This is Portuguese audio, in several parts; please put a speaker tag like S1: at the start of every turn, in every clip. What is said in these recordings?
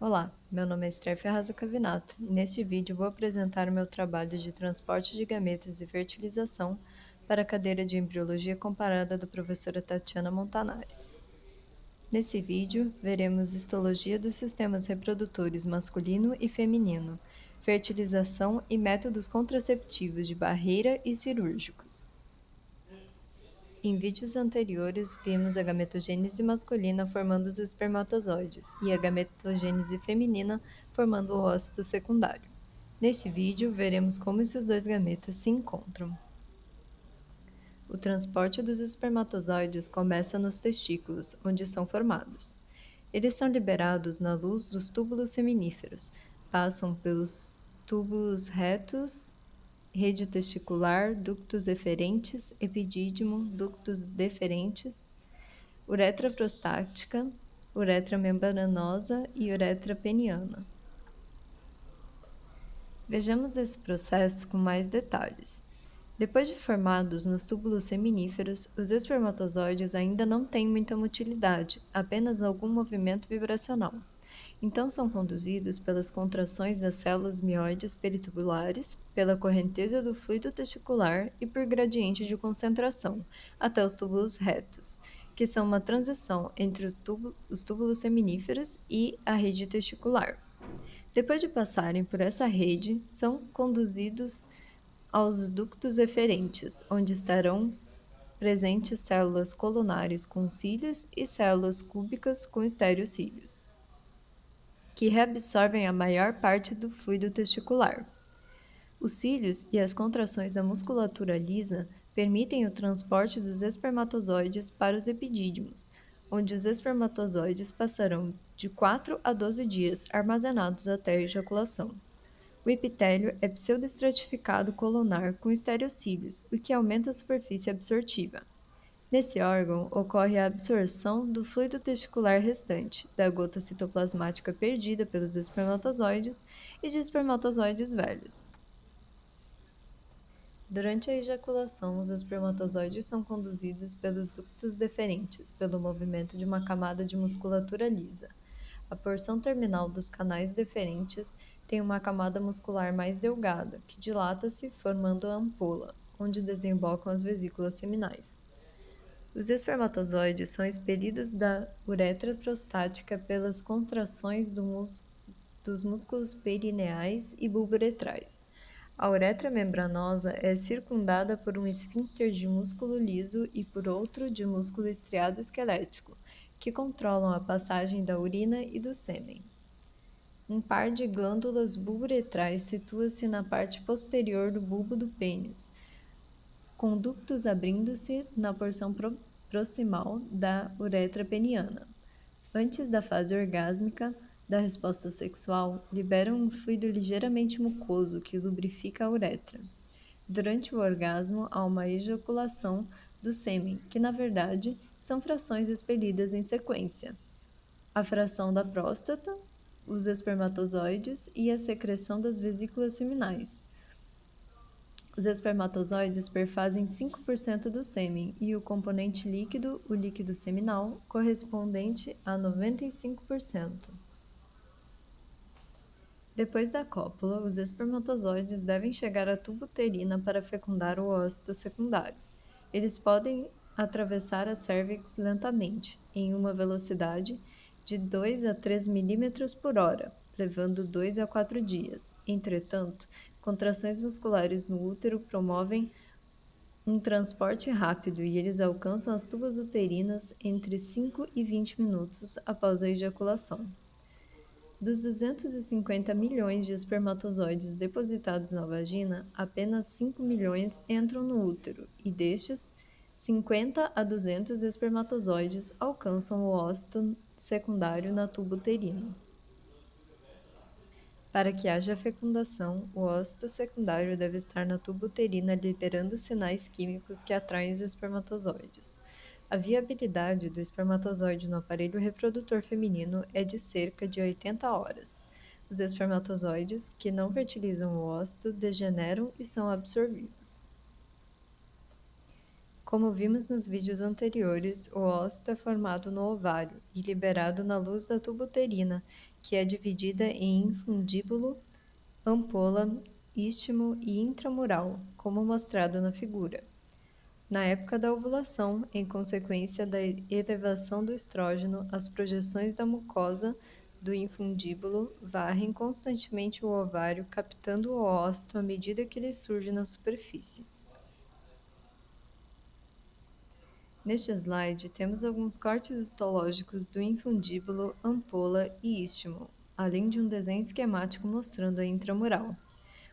S1: Olá, meu nome é Esther Ferraz Cavinato e neste vídeo vou apresentar o meu trabalho de transporte de gametas e fertilização para a cadeira de Embriologia Comparada da professora Tatiana Montanari. Nesse vídeo, veremos histologia dos sistemas reprodutores masculino e feminino, fertilização e métodos contraceptivos de barreira e cirúrgicos. Em vídeos anteriores, vimos a gametogênese masculina formando os espermatozoides e a gametogênese feminina formando o ócito secundário. Neste vídeo, veremos como esses dois gametas se encontram. O transporte dos espermatozoides começa nos testículos, onde são formados. Eles são liberados na luz dos túbulos seminíferos, passam pelos túbulos retos, rede testicular, ductos eferentes, epidídimo, ductos deferentes, uretra prostática, uretra membranosa e uretra peniana. Vejamos esse processo com mais detalhes. Depois de formados nos túbulos seminíferos, os espermatozoides ainda não têm muita motilidade, apenas algum movimento vibracional. Então são conduzidos pelas contrações das células mioides peritubulares, pela correnteza do fluido testicular e por gradiente de concentração, até os túbulos retos, que são uma transição entre os túbulos seminíferos e a rede testicular. Depois de passarem por essa rede, são conduzidos aos ductos eferentes, onde estarão presentes células colunares com cílios e células cúbicas com estereocílios, que reabsorvem a maior parte do fluido testicular. Os cílios e as contrações da musculatura lisa permitem o transporte dos espermatozoides para os epidídimos, onde os espermatozoides passarão de 4 a 12 dias armazenados até a ejaculação. O epitélio é pseudoestratificado colunar com estereocílios, o que aumenta a superfície absortiva. Nesse órgão, ocorre a absorção do fluido testicular restante, da gota citoplasmática perdida pelos espermatozoides e de espermatozoides velhos. Durante a ejaculação, os espermatozoides são conduzidos pelos ductos deferentes, pelo movimento de uma camada de musculatura lisa. A porção terminal dos canais deferentes tem uma camada muscular mais delgada, que dilata-se formando a ampola, onde desembocam as vesículas seminais. Os espermatozoides são expelidos da uretra prostática pelas contrações dos músculos perineais e bulbouretrais. A uretra membranosa é circundada por um esfíncter de músculo liso e por outro de músculo estriado esquelético, que controlam a passagem da urina e do sêmen. Um par de glândulas bulbouretrais situa-se na parte posterior do bulbo do pênis, com ductos abrindo-se na porção proximal da uretra peniana. Antes da fase orgásmica da resposta sexual, liberam um fluido ligeiramente mucoso que lubrifica a uretra. Durante o orgasmo, há uma ejaculação do sêmen, que na verdade são frações expelidas em sequência. A fração da próstata, os espermatozoides e a secreção das vesículas seminais. Os espermatozoides perfazem 5% do sêmen e o componente líquido, o líquido seminal, correspondente a 95%. Depois da cópula, os espermatozoides devem chegar à tuba uterina para fecundar o ócito secundário. Eles podem atravessar a cérvix lentamente, em uma velocidade de 2 a 3 milímetros por hora, levando 2 a 4 dias. Entretanto, contrações musculares no útero promovem um transporte rápido e eles alcançam as tubas uterinas entre 5 e 20 minutos após a ejaculação. Dos 250 milhões de espermatozoides depositados na vagina, apenas 5 milhões entram no útero, e destes, 50 a 200 espermatozoides alcançam o ócito secundário na tuba uterina. Para que haja fecundação, o ócito secundário deve estar na tuba uterina liberando sinais químicos que atraem os espermatozoides. A viabilidade do espermatozoide no aparelho reprodutor feminino é de cerca de 80 horas. Os espermatozoides que não fertilizam o ócito degeneram e são absorvidos. Como vimos nos vídeos anteriores, o ócito é formado no ovário e liberado na luz da tuba uterina, que é dividida em infundíbulo, ampola, istmo e intramural, como mostrado na figura. Na época da ovulação, em consequência da elevação do estrógeno, as projeções da mucosa do infundíbulo varrem constantemente o ovário, captando o ócito à medida que ele surge na superfície. Neste slide, temos alguns cortes histológicos do infundíbulo, ampola e istmo, além de um desenho esquemático mostrando a intramural.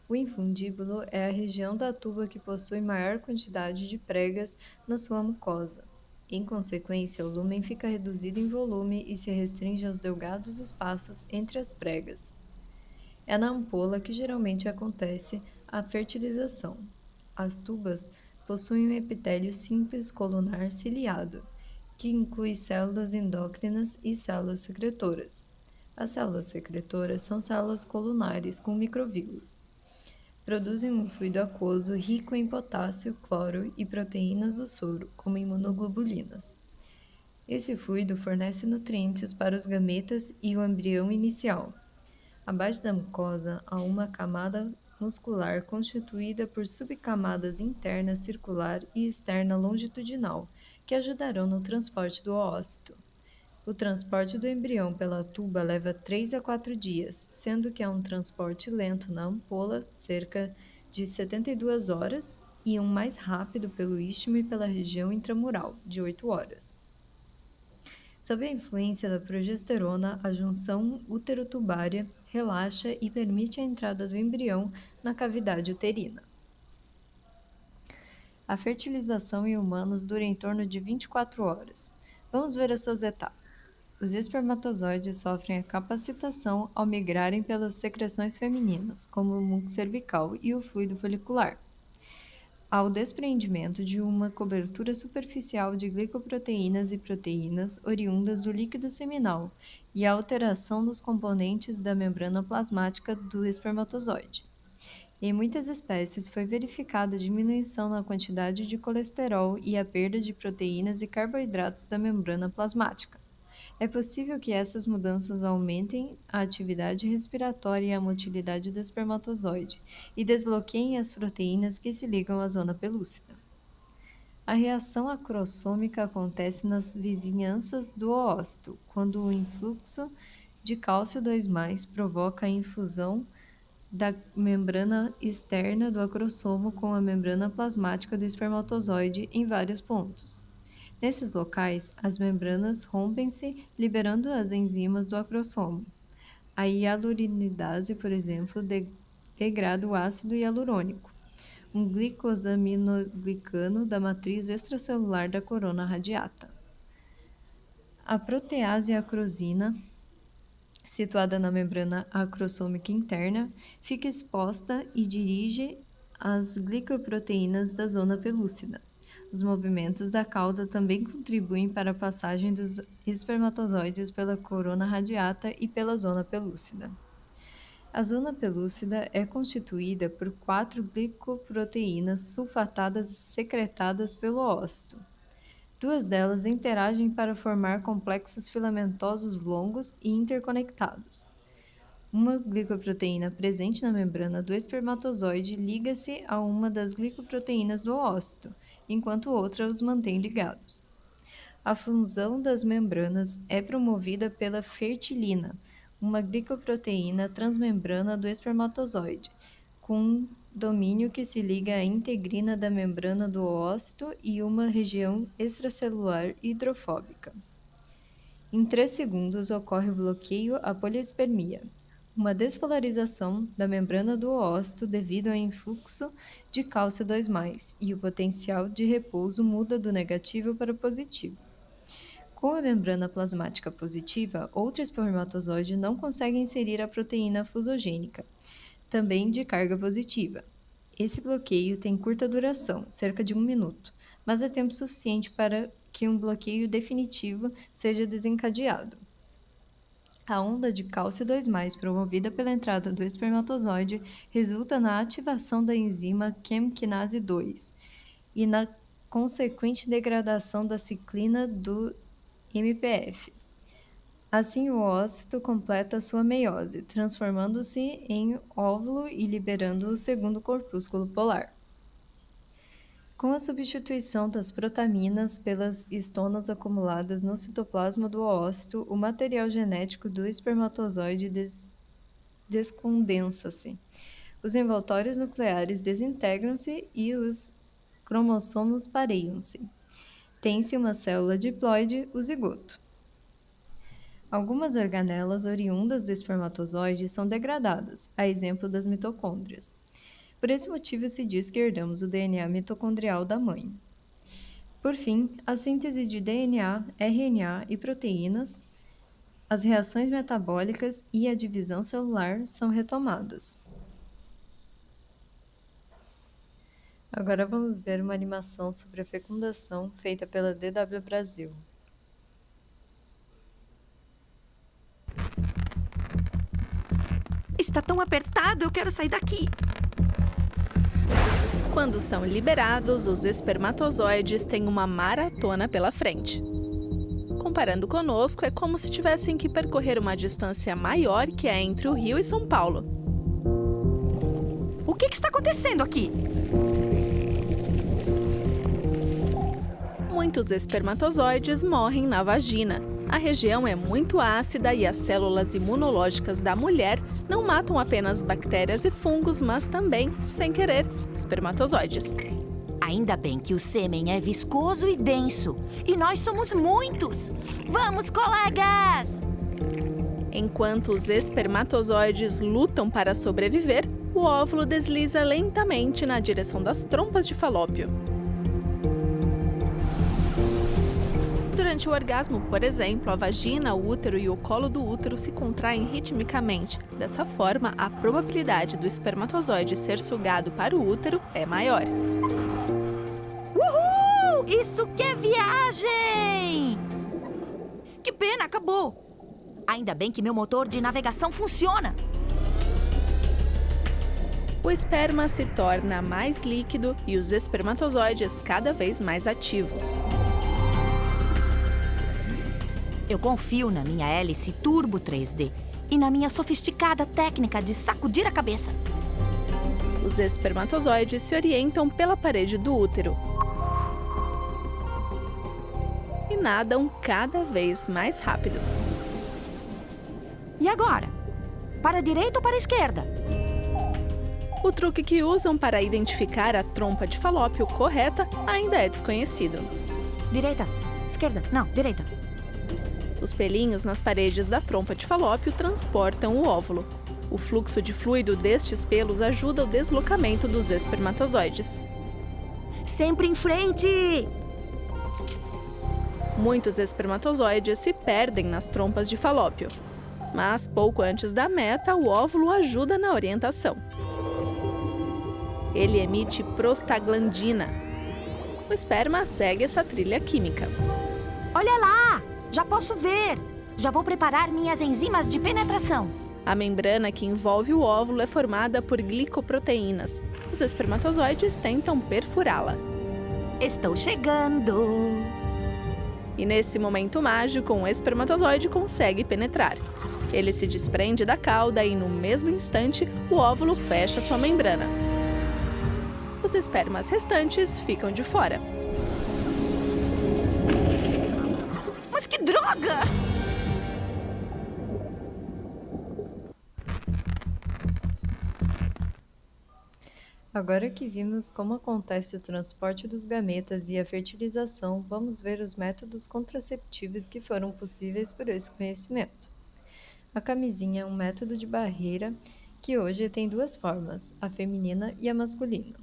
S1: O infundíbulo é a região da tuba que possui maior quantidade de pregas na sua mucosa. Em consequência, o lúmen fica reduzido em volume e se restringe aos delgados espaços entre as pregas. É na ampola que geralmente acontece a fertilização. As tubas possuem um epitélio simples colunar ciliado, que inclui células endócrinas e células secretoras. As células secretoras são células colunares com microvílulos. Produzem um fluido aquoso rico em potássio, cloro e proteínas do soro, como imunoglobulinas. Esse fluido fornece nutrientes para os gametas e o embrião inicial. Abaixo da mucosa há uma camada muscular constituída por subcamadas interna circular e externa longitudinal, que ajudarão no transporte do ócito. O transporte do embrião pela tuba leva 3 a 4 dias, sendo que há um transporte lento na ampola, cerca de 72 horas, e um mais rápido pelo istmo e pela região intramural, de 8 horas. Sob a influência da progesterona, a junção uterotubária relaxa e permite a entrada do embrião na cavidade uterina. A fertilização em humanos dura em torno de 24 horas. Vamos ver as suas etapas. Os espermatozoides sofrem a capacitação ao migrarem pelas secreções femininas, como o muco cervical e o fluido folicular. Há o despreendimento de uma cobertura superficial de glicoproteínas e proteínas oriundas do líquido seminal e a alteração dos componentes da membrana plasmática do espermatozoide. Em muitas espécies foi verificada diminuição na quantidade de colesterol e a perda de proteínas e carboidratos da membrana plasmática. É possível que essas mudanças aumentem a atividade respiratória e a motilidade do espermatozoide e desbloqueiem as proteínas que se ligam à zona pelúcida. A reação acrossômica acontece nas vizinhanças do ócito, quando o influxo de cálcio 2+, provoca a infusão da membrana externa do acrossomo com a membrana plasmática do espermatozoide em vários pontos. Nesses locais, as membranas rompem-se, liberando as enzimas do acrossomo. A hialuronidase, por exemplo, degrada o ácido hialurônico, um glicosaminoglicano da matriz extracelular da corona radiata. A protease acrosina, situada na membrana acrossômica interna, fica exposta e dirige as glicoproteínas da zona pelúcida. Os movimentos da cauda também contribuem para a passagem dos espermatozoides pela corona radiata e pela zona pelúcida. A zona pelúcida é constituída por 4 glicoproteínas sulfatadas secretadas pelo ócito. 2 delas interagem para formar complexos filamentosos longos e interconectados. Uma glicoproteína presente na membrana do espermatozoide liga-se a uma das glicoproteínas do ócito, enquanto outra os mantém ligados. A fusão das membranas é promovida pela fertilina, uma glicoproteína transmembrana do espermatozoide, com domínio que se liga à integrina da membrana do ócito e uma região extracelular hidrofóbica. Em 3 segundos ocorre o bloqueio à poliespermia, uma despolarização da membrana do ócito devido ao influxo de cálcio 2+, e o potencial de repouso muda do negativo para o positivo. Com a membrana plasmática positiva, outro espermatozoide não consegue inserir a proteína fusogênica, também de carga positiva. Esse bloqueio tem curta duração, cerca de 1 minuto, mas é tempo suficiente para que um bloqueio definitivo seja desencadeado. A onda de cálcio 2+, promovida pela entrada do espermatozoide, resulta na ativação da enzima ChemKinase 2 e na consequente degradação da ciclina do MPF. Assim, o ócito completa sua meiose, transformando-se em óvulo e liberando o segundo corpúsculo polar. Com a substituição das protaminas pelas estonas acumuladas no citoplasma do oócito, o material genético do espermatozoide descondensa-se. Os envoltórios nucleares desintegram-se e os cromossomos pareiam-se. Tem-se uma célula diploide, o zigoto. Algumas organelas oriundas do espermatozoide são degradadas, a exemplo das mitocôndrias. Por esse motivo se diz que herdamos o DNA mitocondrial da mãe. Por fim, a síntese de DNA, RNA e proteínas, as reações metabólicas e a divisão celular são retomadas. Agora vamos ver uma animação sobre a fecundação feita pela DW Brasil.
S2: Está tão apertado, eu quero sair daqui.
S3: Quando são liberados, os espermatozoides têm uma maratona pela frente. Comparando conosco, é como se tivessem que percorrer uma distância maior que é entre o Rio e São Paulo.
S2: O que está acontecendo aqui?
S3: Muitos espermatozoides morrem na vagina. A região é muito ácida e as células imunológicas da mulher não matam apenas bactérias e fungos, mas também, sem querer, espermatozoides.
S2: Ainda bem que o sêmen é viscoso e denso. E nós somos muitos! Vamos, colegas!
S3: Enquanto os espermatozoides lutam para sobreviver, o óvulo desliza lentamente na direção das trompas de Falópio. Durante o orgasmo, por exemplo, a vagina, o útero e o colo do útero se contraem ritmicamente. Dessa forma, a probabilidade do espermatozoide ser sugado para o útero é maior.
S2: Uhul! Isso que é viagem! Que pena, acabou! Ainda bem que meu motor de navegação funciona.
S3: O esperma se torna mais líquido e os espermatozoides cada vez mais ativos.
S2: Eu confio na minha hélice Turbo 3D e na minha sofisticada técnica de sacudir a cabeça.
S3: Os espermatozoides se orientam pela parede do útero e nadam cada vez mais rápido.
S2: E agora? Para a direita ou para a esquerda?
S3: O truque que usam para identificar a trompa de Falópio correta ainda é desconhecido.
S2: Direita, esquerda, não, direita.
S3: Os pelinhos nas paredes da trompa de Falópio transportam o óvulo. O fluxo de fluido destes pelos ajuda o deslocamento dos espermatozoides.
S2: Sempre em frente!
S3: Muitos espermatozoides se perdem nas trompas de Falópio. Mas, pouco antes da meta, o óvulo ajuda na orientação. Ele emite prostaglandina. O esperma segue essa trilha química.
S2: Olha lá! Já posso ver! Já vou preparar minhas enzimas de penetração.
S3: A membrana que envolve o óvulo é formada por glicoproteínas. Os espermatozoides tentam perfurá-la.
S2: Estou chegando!
S3: E nesse momento mágico, um espermatozoide consegue penetrar. Ele se desprende da cauda e, no mesmo instante, o óvulo fecha sua membrana. Os espermas restantes ficam de fora.
S2: Mas que droga!
S1: Agora que vimos como acontece o transporte dos gametas e a fertilização, vamos ver os métodos contraceptivos que foram possíveis por esse conhecimento. A camisinha é um método de barreira que hoje tem duas formas, a feminina e a masculina.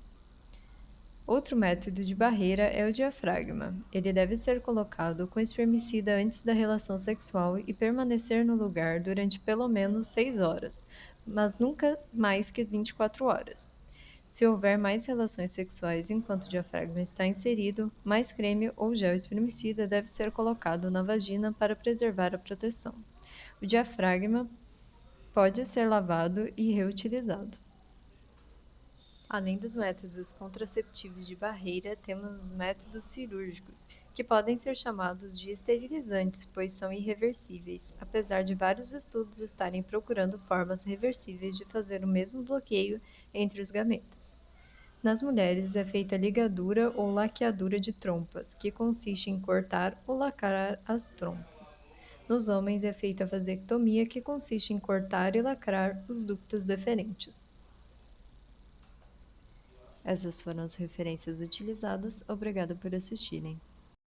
S1: Outro método de barreira é o diafragma. Ele deve ser colocado com espermicida antes da relação sexual e permanecer no lugar durante pelo menos 6 horas, mas nunca mais que 24 horas. Se houver mais relações sexuais enquanto o diafragma está inserido, mais creme ou gel espermicida deve ser colocado na vagina para preservar a proteção. O diafragma pode ser lavado e reutilizado. Além dos métodos contraceptivos de barreira, temos os métodos cirúrgicos, que podem ser chamados de esterilizantes, pois são irreversíveis, apesar de vários estudos estarem procurando formas reversíveis de fazer o mesmo bloqueio entre os gametas. Nas mulheres é feita ligadura ou laqueadura de trompas, que consiste em cortar ou lacrar as trompas. Nos homens é feita a vasectomia, que consiste em cortar e lacrar os ductos deferentes. Essas foram as referências utilizadas. Obrigada por assistirem.